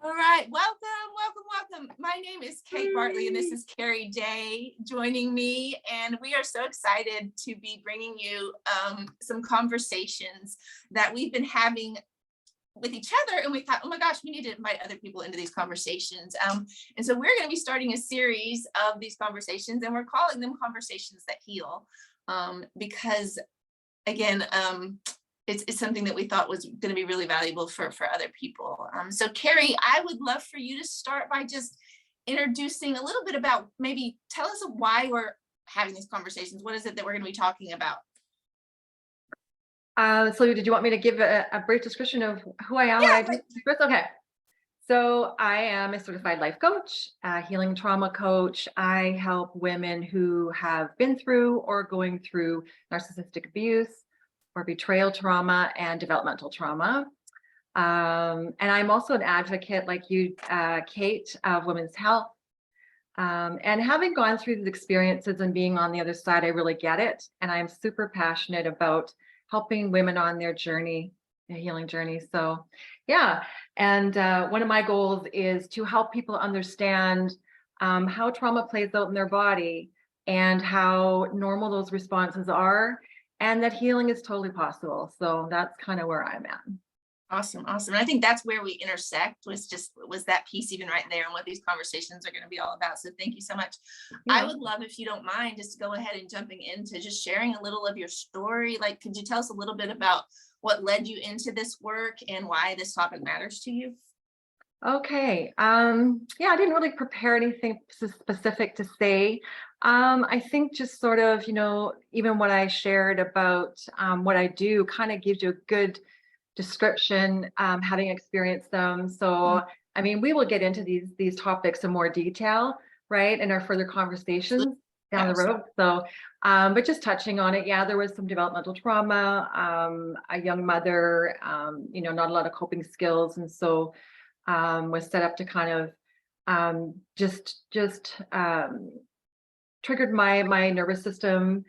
All right, welcome. My name is Kate Bartley, and this is Daye joining me, and we are so excited to be bringing you some conversations that we've been having with each other, and we thought, oh my gosh, we need to invite other people into these conversations. And so we're going to be starting a series of these conversations, and we're calling them Conversations That Heal, because again, it's something that we thought was going to be really valuable for other people. So Keri, I would love for you to start by just introducing a little bit about, maybe tell us why we're having these conversations. What is it that we're going to be talking about? So did you want me to give a brief description of who I am? Yeah, What I do? First, okay. So I am a certified life coach, a healing trauma coach. I help women who have been through or going through narcissistic abuse or betrayal trauma and developmental trauma. And I'm also an advocate like you, Kate, of women's health. And having gone through these experiences and being on the other side, I really get it. And I'm super passionate about helping women on their journey, their healing journey. So yeah. And one of my goals is to help people understand how trauma plays out in their body and how normal those responses are, and that healing is totally possible. So that's kind of where I'm at. Awesome. And I think that's where we intersect, was that piece even right there, and what these conversations are going to be all about. So thank you so much. Yeah. I would love, if you don't mind, just to go ahead and jumping into just sharing a little of your story. Like, could you tell us a little bit about what led you into this work and why this topic matters to you? Okay. Yeah, I didn't really prepare anything specific to say. I think just sort of, even what I shared about what I do kind of gives you a good description, having experienced them. So, I mean, we will get into these topics in more detail, right, in our further conversations down the road. So, but just touching on it, yeah, there was some developmental trauma, a young mother, not a lot of coping skills, and so was set up to kind of just triggered my nervous system,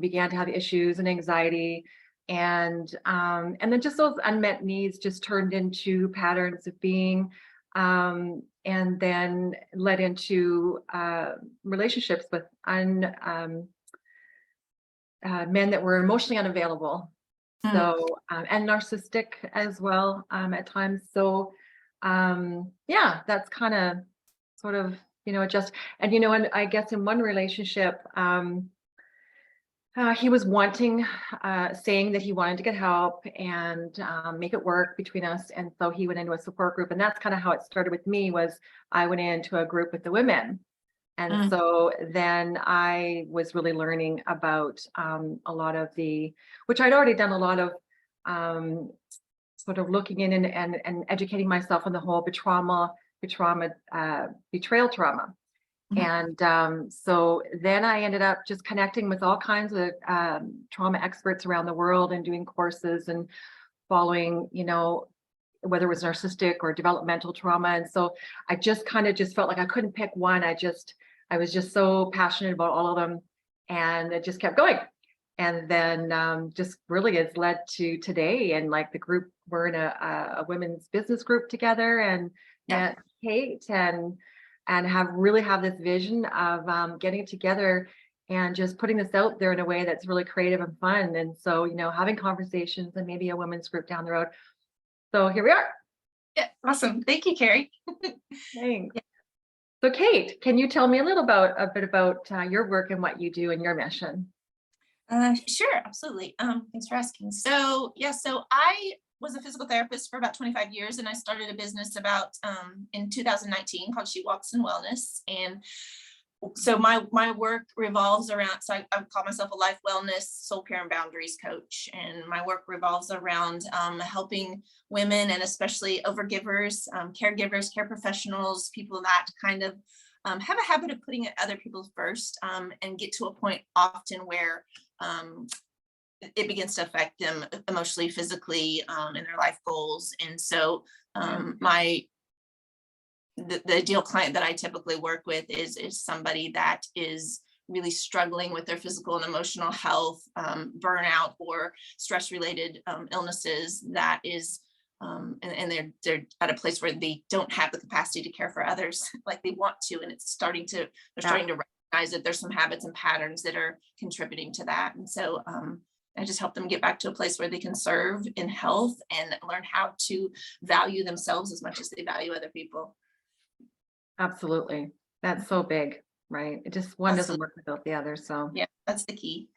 began to have issues and anxiety. And then just those unmet needs just turned into patterns of being, and then led into relationships with men that were emotionally unavailable. So, and narcissistic as well at times. So, yeah, that's kind of sort of, just, and, and I guess in one relationship, he was saying that he wanted to get help and make it work between us. And so he went into a support group, and that's kind of how it started with me. Was I went into a group with the women. And so then I was really learning about a lot of which I'd already done a lot of sort of looking in and educating myself on the whole betrayal trauma. And so then I ended up just connecting with all kinds of trauma experts around the world and doing courses and following, whether it was narcissistic or developmental trauma. And so I just kind of felt like I couldn't pick one. I was just so passionate about all of them, and it just kept going. And then just really has led to today. And like the group, we're in a women's business group together, and met Kate and have this vision of getting it together and just putting this out there in a way that's really creative and fun. And so, having conversations and maybe a women's group down the road. So here we are. Yeah, awesome. Thank you, Keri. Thanks. Yeah. So Kate, can you tell me a bit about your work and what you do and your mission? Sure, absolutely. Thanks for asking. So I was a physical therapist for about 25 years, and I started a business in 2019 called She Walks in Wellness. And so my work revolves around, so I call myself a life wellness, soul care, and boundaries coach. And my work revolves around helping women, and especially overgivers, caregivers, care professionals, people that kind of have a habit of putting other people first, and get to a point often where it begins to affect them emotionally, physically, in their life goals. And so the ideal client that I typically work with is somebody that is really struggling with their physical and emotional health, burnout or stress related illnesses, that is and they're at a place where they don't have the capacity to care for others like they want to, and they're starting to recognize that there's some habits and patterns that are contributing to that. And so I just help them get back to a place where they can serve in health and learn how to value themselves as much as they value other people. Absolutely. That's so big, right? It just one doesn't work without the other. So Yeah, that's the key.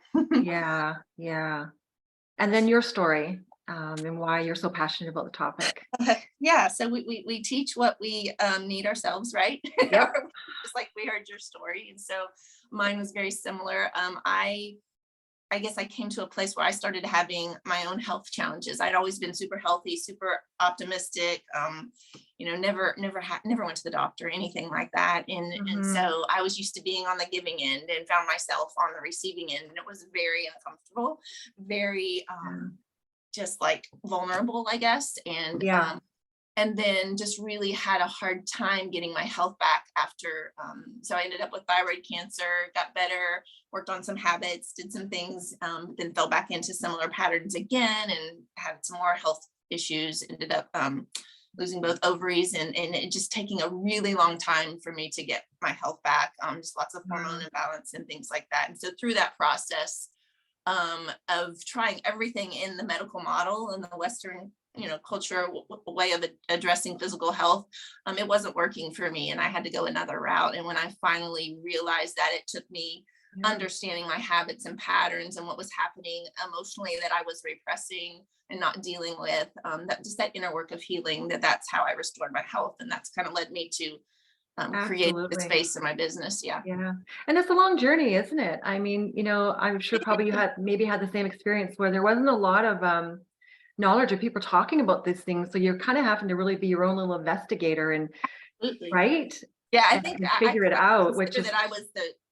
yeah, yeah. And then your story, and why you're so passionate about the topic. Yeah, so we teach what we need ourselves, right? Yep. Just like we heard your story, and so mine was very similar. I guess I came to a place where I started having my own health challenges. I'd always been super healthy, super optimistic. Never went to the doctor or anything like that. And so I was used to being on the giving end and found myself on the receiving end, and it was very uncomfortable, very just like vulnerable, I guess. And then just really had a hard time getting my health back after. So I ended up with thyroid cancer, got better, worked on some habits, did some things, then fell back into similar patterns again and had some more health issues, ended up losing both ovaries and it just taking a really long time for me to get my health back, just lots of hormone imbalance and things like that. And so through that process of trying everything in the medical model and the Western culture way of addressing physical health, it wasn't working for me, and I had to go another route. And when I finally realized that, it took me understanding my habits and patterns and what was happening emotionally that I was repressing and not dealing with, that inner work of healing, that's how I restored my health. And that's kind of led me to create the space in my business. Yeah. And it's a long journey, isn't it? I mean, I'm sure probably you had the same experience where there wasn't a lot of knowledge of people talking about these things. So you're kind of having to really be your own little investigator and Absolutely. right. Yeah, I think figure it out, which is that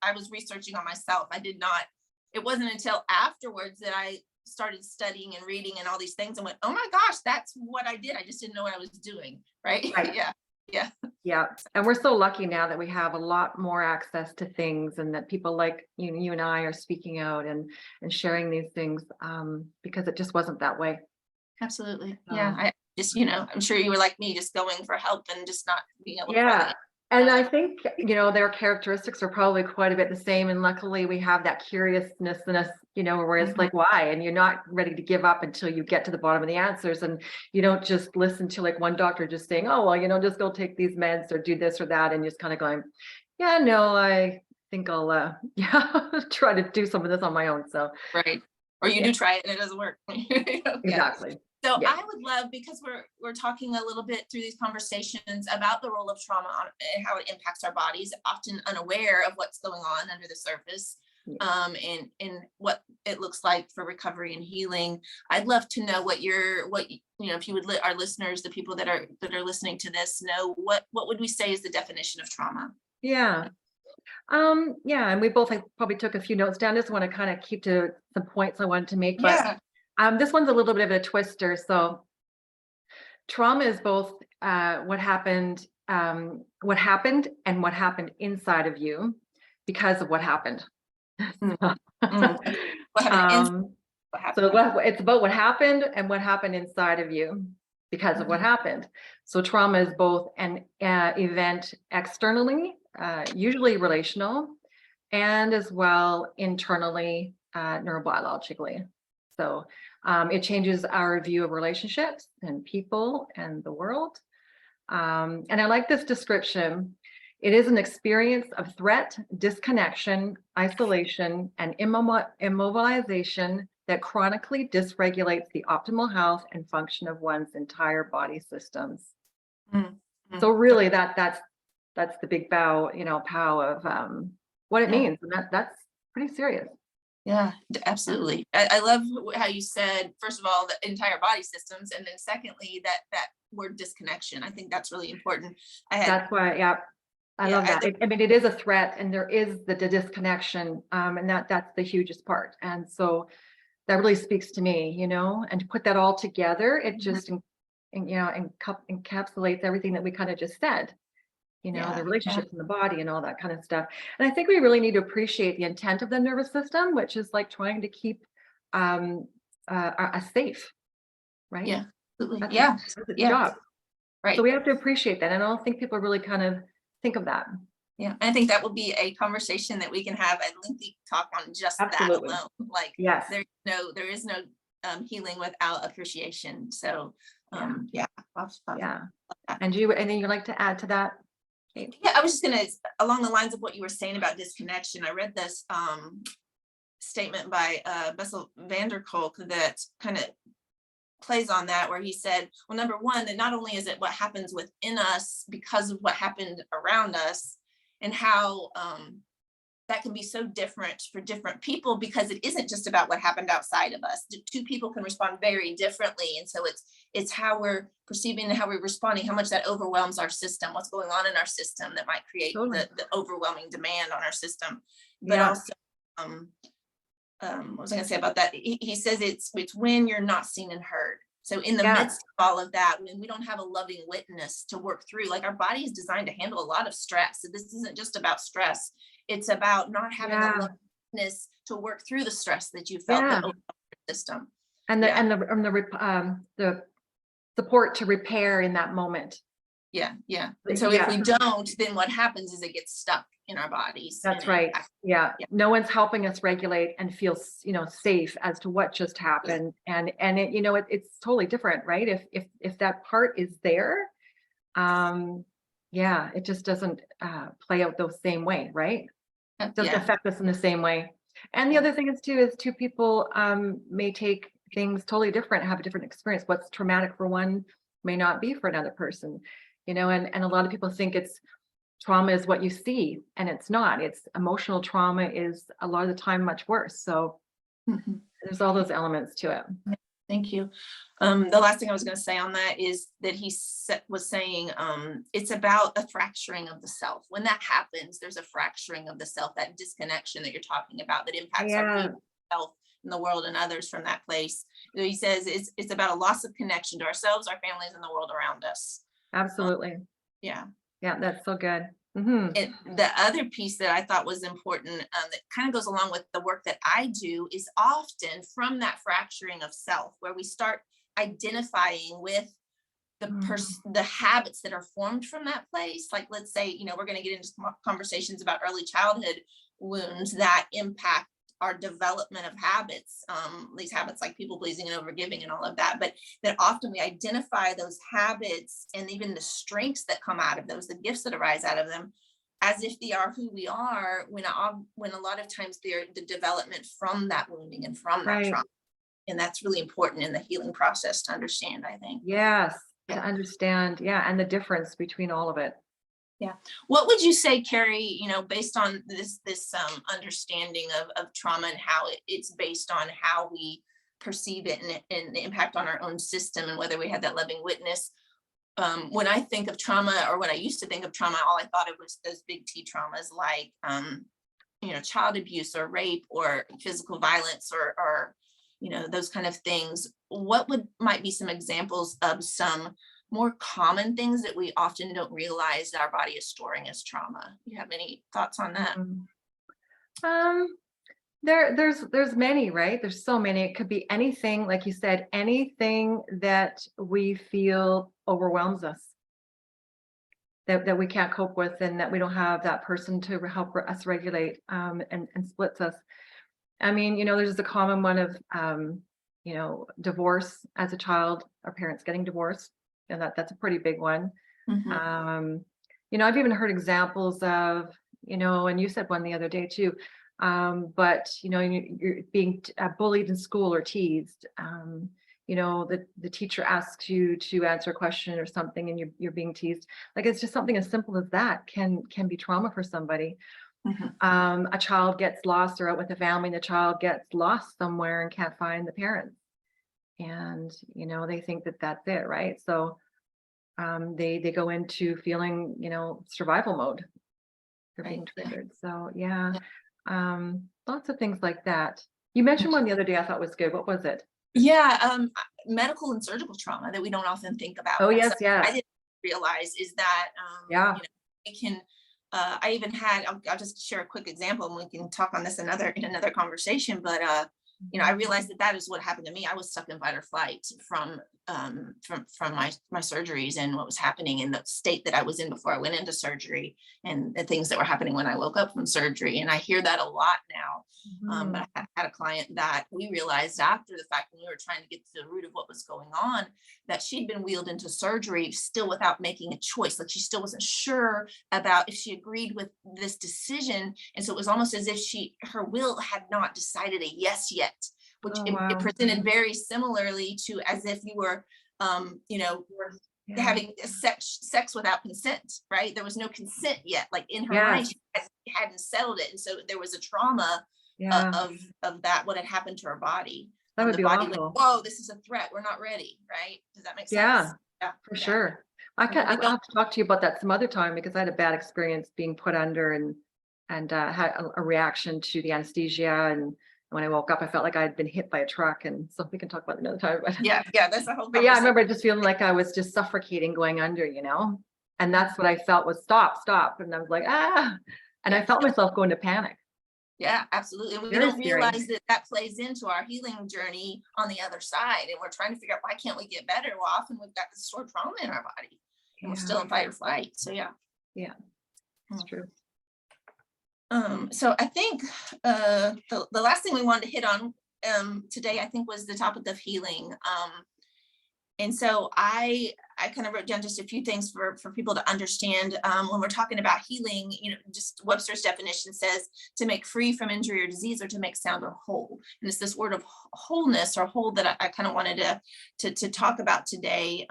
I was researching on myself. It wasn't until afterwards that I started studying and reading and all these things and went, oh my gosh, that's what I did. I just didn't know what I was doing. Right. Yeah. And we're so lucky now that we have a lot more access to things, and that people like you and I are speaking out and sharing these things, because it just wasn't that way. Absolutely. Yeah. I just, I'm sure you were like me, just going for help and just not being able to find it. And I think, their characteristics are probably quite a bit the same. And luckily we have that curiousness in us, where it's like, why? And you're not ready to give up until you get to the bottom of the answers. And you don't just listen to like one doctor just saying, oh, well, just go take these meds or do this or that. And just kind of going, yeah, no, I think I'll, try to do some of this on my own. So. Right. Or you do try it and it doesn't work. Exactly. So I would love, because we're talking a little bit through these conversations about the role of trauma and how it impacts our bodies, often unaware of what's going on under the surface, and what it looks like for recovery and healing. I'd love to know if you would let our listeners, the people that are listening to this, know what would we say is the definition of trauma? Yeah. And we both probably took a few notes down. Just want to kind of keep to some points I wanted to make, but this one's a little bit of a twister. So trauma is both what happened and what happened inside of you because of what happened. What happened So it's about what happened and what happened inside of you because of what happened. So trauma is both an event externally, usually relational, and as well internally, neurobiologically. So it changes our view of relationships and people and the world. And I like this description. It is an experience of threat, disconnection, isolation, and immobilization that chronically dysregulates the optimal health and function of one's entire body systems. So really that's the big pow of what it means. And that's pretty serious. Yeah, absolutely. I love how you said, first of all, the entire body systems, and then secondly, that word disconnection. I think that's really important. That's why, I love that. It is a threat, and there is the disconnection, and that's the hugest part. And so that really speaks to me, and to put that all together, it just encapsulates everything that we kind of just said. The relationships in the body and all that kind of stuff. And I think we really need to appreciate the intent of the nervous system, which is like trying to keep us safe, right? Yeah, Absolutely. That's Yeah. its Yeah. job. Right. So we have to appreciate that. And I don't think people really kind of think of that. Yeah. I think that will be a conversation that we can have a lengthy talk on just that Absolutely. alone. Like Yes. there is no healing without appreciation. So yeah. Yeah. That. And anything you'd like to add to that, Kate? Yeah, I was just gonna, along the lines of what you were saying about disconnection, I read this statement by Bessel van der Kolk that kind of plays on that, where he said, well, number one, that not only is it what happens within us because of what happened around us, and how that can be so different for different people, because it isn't just about what happened outside of us. Two people can respond very differently, and so it's how we're perceiving and how we're responding, how much that overwhelms our system, what's going on in our system that might create Totally. the overwhelming demand on our system. But Yeah. also what was I going to say about that? He says it's when you're not seen and heard. So in the midst of all of that, when we don't have a loving witness to work through, like our body is designed to handle a lot of stress. So this isn't just about stress. It's about not having a loving witness to work through the stress that you felt that overwhelmed your system. And the support to repair in that moment. Yeah. And so if we don't, then what happens is it gets stuck in our bodies. That's right. Yeah. No one's helping us regulate and feel, safe as to what just happened. And it, it's totally different, right? If that part is there, it just doesn't play out the same way, right? It doesn't affect us in the same way. And the other thing is two people may take things totally different, have a different experience. What's traumatic for one may not be for another person, and a lot of people think trauma is what you see, and it's not. It's emotional trauma is a lot of the time much worse. So there's all those elements to it. Thank you. The last thing I was going to say on that is that he was saying it's about a fracturing of the self. When that happens, there's a fracturing of the self, that disconnection that you're talking about that impacts our self and the world and others from that place. He says it's about a loss of connection to ourselves, our families, and the world around us. Absolutely. Yeah, that's so good. The other piece that I thought was important that kind of goes along with the work that I do is often from that fracturing of self, where we start identifying with the habits that are formed from that place. Like, let's say, we're going to get into conversations about early childhood wounds that impact our development of habits, these habits like people pleasing and overgiving and all of that, but that often we identify those habits and even the strengths that come out of those, the gifts that arise out of them, as if they are who we are, when a lot of times they're the development from that wounding and from that trauma. And that's really important in the healing process to understand, I think. Yes, to understand, and the difference between all of it. Yeah. What would you say, Keri, based on this understanding of trauma and how it's based on how we perceive it and the impact on our own system and whether we have that loving witness? When I think of trauma, or when I used to think of trauma, all I thought of was those big T traumas like, child abuse or rape or physical violence or those kind of things. What might be some examples of some more common things that we often don't realize that our body is storing as trauma? You have any thoughts on that? There's many, right? There's so many. It could be anything, like you said, anything that we feel overwhelms us, that we can't cope with, and that we don't have that person to help us regulate, and splits us. I mean, there's a common one of divorce as a child, our parents getting divorced. And that's a pretty big one. I've even heard examples of, and you said one the other day too, but you're being bullied in school or teased. The teacher asks you to answer a question or something, and you're being teased. Like, it's just something as simple as that can be trauma for somebody. A child gets lost, or out with a family, and the child gets lost somewhere and can't find the parents. And they think that that's it, right? So they go into feeling survival mode. They're being triggered. So lots of things like that. You mentioned one the other day I thought was good. What was it? Medical and surgical trauma that we don't often think about. Oh, yes. I didn't realize is that it can I even had, I'll just share a quick example, and we can talk on this in another conversation, but I realized that that is what happened to me. I was stuck in fight or flight from my surgeries and what was happening in the state that I was in before I went into surgery, and the things that were happening when I woke up from surgery. And I hear that a lot now. But I had a client that we realized after the fact, when we were trying to get to the root of what was going on, that she'd been wheeled into surgery still without making a choice. Like, she still wasn't sure about if she agreed with this decision. And so it was almost as if her will had not decided a yes yet, which Oh, it wow. presented very similarly to as if you were, Yeah. having sex without consent, right? There was no consent yet. Like, in her Yes. mind, she hadn't settled it. And so there was a trauma Yeah. of that, what had happened to her body. That would The be body awful. went, whoa, this is a threat. We're not ready, right? Does that make sense? Yeah, Yeah, for yeah. sure. I'll have to talk to you about that some other time, because I had a bad experience being put under and had a reaction to the anesthesia. And when I woke up, I felt like I had been hit by a truck. And so we can talk about it another time. But Yeah, that's a whole but yeah, I conversation. remember just feeling like I was just suffocating going under, and that's what I felt was stop. And I was like, and I felt myself going to panic. Yeah, absolutely. And we Very don't scary. realize that that plays into our healing journey on the other side. And we're trying to figure out, why can't we get better? Well, often we've got this stored trauma in our body and we're Yeah. still in fight or flight. So yeah. Yeah, it's true. So I think the last thing we wanted to hit on today, I think, was the topic of healing. And so I kind of wrote down just a few things for people to understand when we're talking about healing. Just Webster's definition says to make free from injury or disease, or to make sound or whole. And it's this word of wholeness or whole that I kind of wanted to talk about today.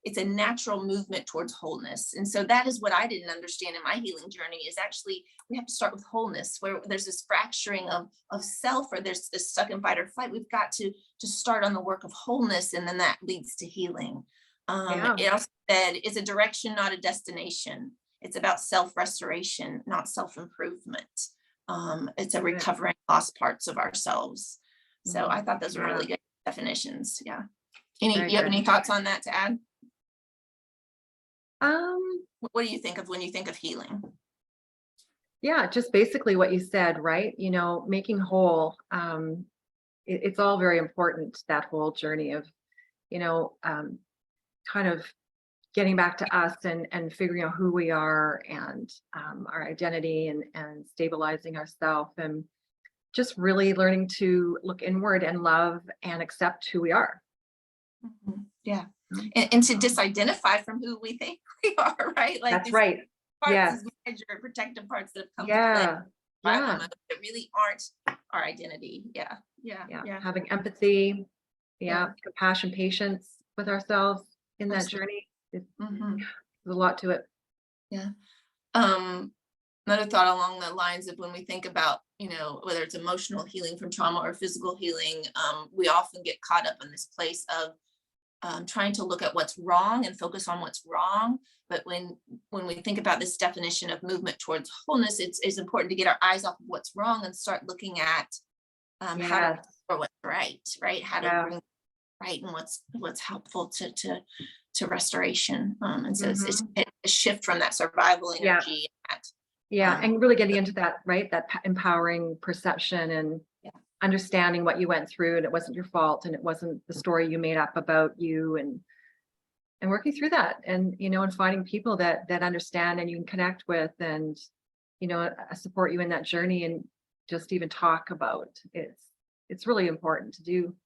It's a natural movement towards wholeness. And so that is what I didn't understand in my healing journey, is actually we have to start with wholeness, where there's this fracturing of self, or there's this stuck in fight or flight. We've got to start on the work of wholeness, and then that leads to healing. It also said it's a direction, not a destination. It's about self-restoration, not self-improvement. It's a recovering lost parts of ourselves. So I thought those were really good definitions. Yeah. You have any thoughts on that to add? What do you think of when you think of healing? Yeah, just basically what you said, right? Making whole. It's all very important, that whole journey of, kind of getting back to us and figuring out who we are, and our identity, and stabilizing ourselves, and just really learning to look inward and love and accept who we are. Yeah. And to disidentify from who we think we are, right? Like, that's right. Parts, major protective parts that have come to play that really aren't our identity. Yeah. Having empathy, compassion, patience with ourselves in that journey. There's a lot to it. Yeah. Another thought along the lines of when we think about, whether it's emotional healing from trauma or physical healing, we often get caught up in this place of trying to look at what's wrong and focus on what's wrong. But when we think about this definition of movement towards wholeness, it's important to get our eyes off of what's wrong and start looking at how to or what's right? How to bring right and what's helpful to restoration. And so it's a shift from that survival energy. And really getting into that, right? That empowering perception and understanding what you went through, and it wasn't your fault, and it wasn't the story you made up about you, and working through that, and and finding people that understand and you can connect with, and support you in that journey, and just even talk about it's really important to do.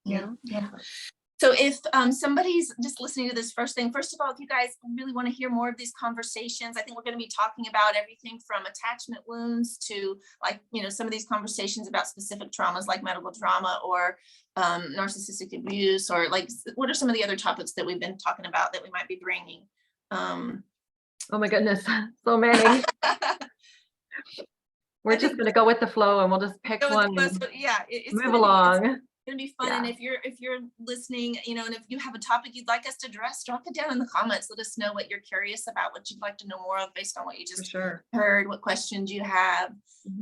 So if somebody's just listening to this, first of all, if you guys really want to hear more of these conversations, I think we're going to be talking about everything from attachment wounds to, like, some of these conversations about specific traumas like medical trauma or narcissistic abuse, or like, what are some of the other topics that we've been talking about that we might be bringing? Oh my goodness, so many. We're just going to go with the flow, and we'll just pick one. It's move along. Gonna be fun. And if you're listening, and if you have a topic you'd like us to address, drop it down in the comments. Let us know what you're curious about, what you'd like to know more of based on what you just heard, what questions you have.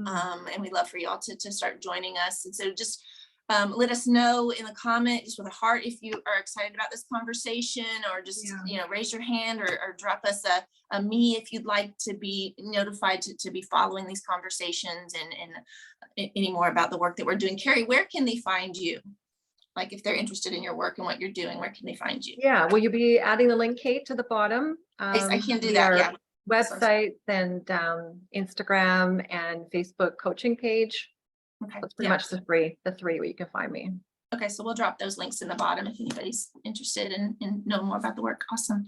And we'd love for y'all to start joining us. And so just Let us know in the comment, just with a heart, if you are excited about this conversation, or just, raise your hand, or drop us a me if you'd like to be notified to be following these conversations and any more about the work that we're doing. Keri, where can they find you? Like, if they're interested in your work and what you're doing, where can they find you? Yeah, will you be adding the link, Kate, to the bottom? I can do that, yeah. Website and Instagram and Facebook coaching page. Okay. That's pretty much the three where you can find me. Okay, so we'll drop those links in the bottom if anybody's interested in knowing more about the work. Awesome.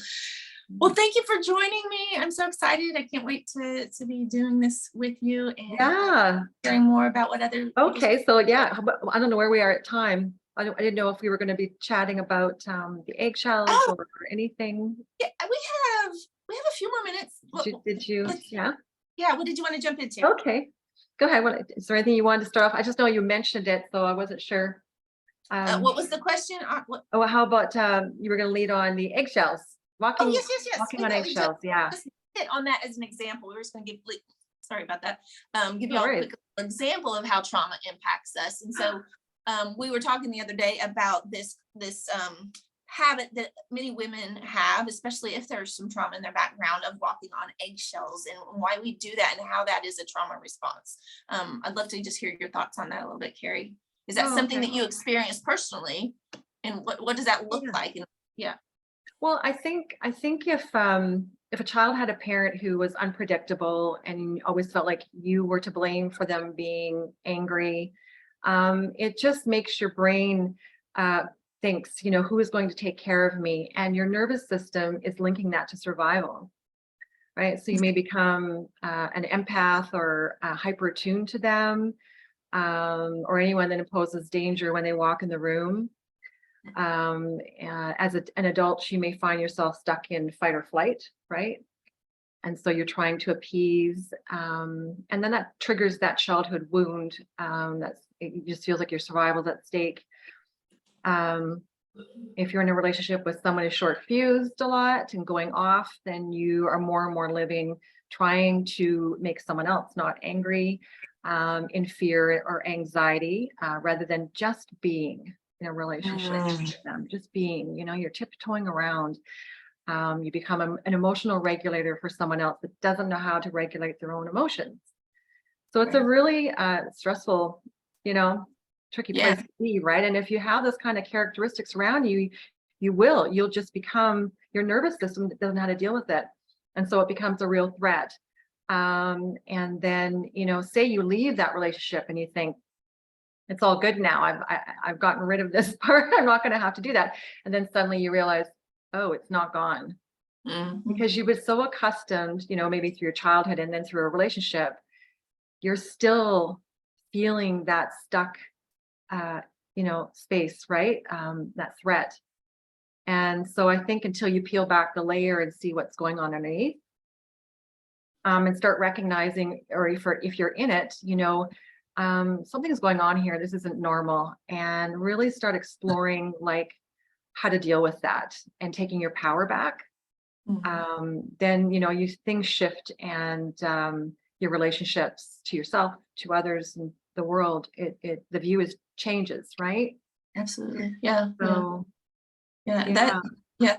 Well, thank you for joining me. I'm so excited. I can't wait to be doing this with you and hearing more about what other. Okay, so yeah, I don't know where we are at time. I didn't know if we were going to be chatting about the eggshells or anything. Yeah, we have a few more minutes. Did you? Yeah. Yeah. What did you want to jump into? Okay, go ahead. Is there anything you wanted to start off? I just know you mentioned it, so I wasn't sure. What was the question? How about you were going to lead on the eggshells? Walking, yes. Walking on eggshells, yeah. Just hit on that as an example. We were just going to give, sorry about that. Give you all a quick example of how trauma impacts us. And so we were talking the other day about this habit that many women have, especially if there's some trauma in their background, of walking on eggshells, and why we do that and how that is a trauma response. I'd love to just hear your thoughts on that a little bit, Keri. Is that something that you experienced personally, and what does that look like? And, well, I think if a child had a parent who was unpredictable and always felt like you were to blame for them being angry, it just makes your brain thinks, who is going to take care of me? And your nervous system is linking that to survival, right? So you may become an empath or hyper attuned to them, or anyone that imposes danger when they walk in the room. As an adult, you may find yourself stuck in fight or flight, right? And so you're trying to appease, and then that triggers that childhood wound. It just feels like your survival's at stake. If you're in a relationship with someone who's short fused a lot and going off, then you are more and more living trying to make someone else not angry, in fear or anxiety, rather than just being in a relationship with them, just being, you're tiptoeing around. You become an emotional regulator for someone else that doesn't know how to regulate their own emotions. So it's a really stressful, tricky place to be, right? And if you have those kind of characteristics around you, you'll just become, your nervous system that doesn't know how to deal with it. And so it becomes a real threat. And then, say you leave that relationship and you think, it's all good now. I've gotten rid of this part. I'm not going to have to do that. And then suddenly you realize, oh, it's not gone. Because you were so accustomed, maybe through your childhood and then through a relationship, you're still feeling that stuck, space, right? That threat. And so I think until you peel back the layer and see what's going on underneath, and start recognizing, or if you're in it, something's going on here. This isn't normal, and really start exploring how to deal with that and taking your power back. Then, things shift, and your relationships to yourself, to others, and the world, the view changes, right? Absolutely. Yeah. So,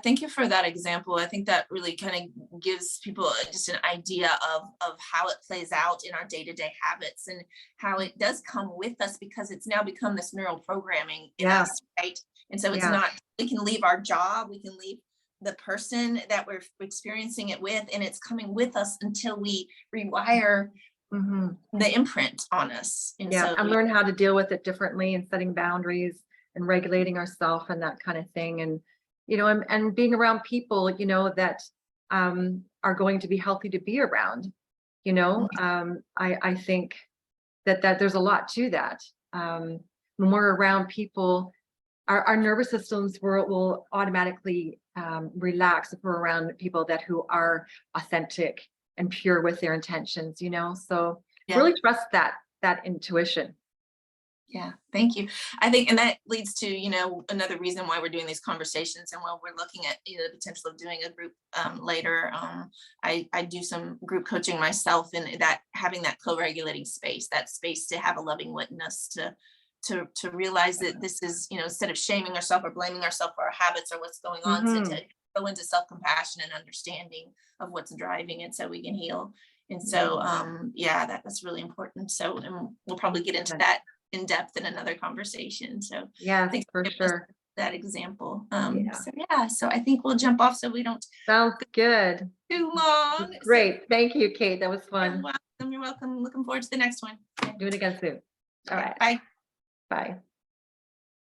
thank you for that example. I think that really kind of gives people just an idea of how it plays out in our day-to-day habits, and how it does come with us, because it's now become this neural programming in us, right? And so it's not, we can leave our job, we can leave the person that we're experiencing it with, and it's coming with us until we rewire the imprint on us. And and learn how to deal with it differently, and setting boundaries and regulating ourselves and that kind of thing. And and being around people, that are going to be healthy to be around. I think that there's a lot to that. When we're around people, our nervous systems will automatically relax if we're around people who are authentic and pure with their intentions. So really trust that intuition. Yeah, thank you. I think, and that leads to, another reason why we're doing these conversations, and while we're looking at, the potential of doing a group later. I do some group coaching myself, and that having that co-regulating space, that space to have a loving witness, to to realize that this is, instead of shaming ourselves or blaming ourselves for our habits or what's going on, to go into self-compassion and understanding of what's driving it so we can heal. And so, that's really important. So, and we'll probably get into that in depth in another conversation. So Yes, thanks for giving us sure. that example. Yeah. So I think we'll jump off so we don't Sounds good. too long. Great. Thank you, Kate. That was So you're fun. welcome. You're welcome. Looking forward to the next one. Do it again soon. All right. Bye. Bye.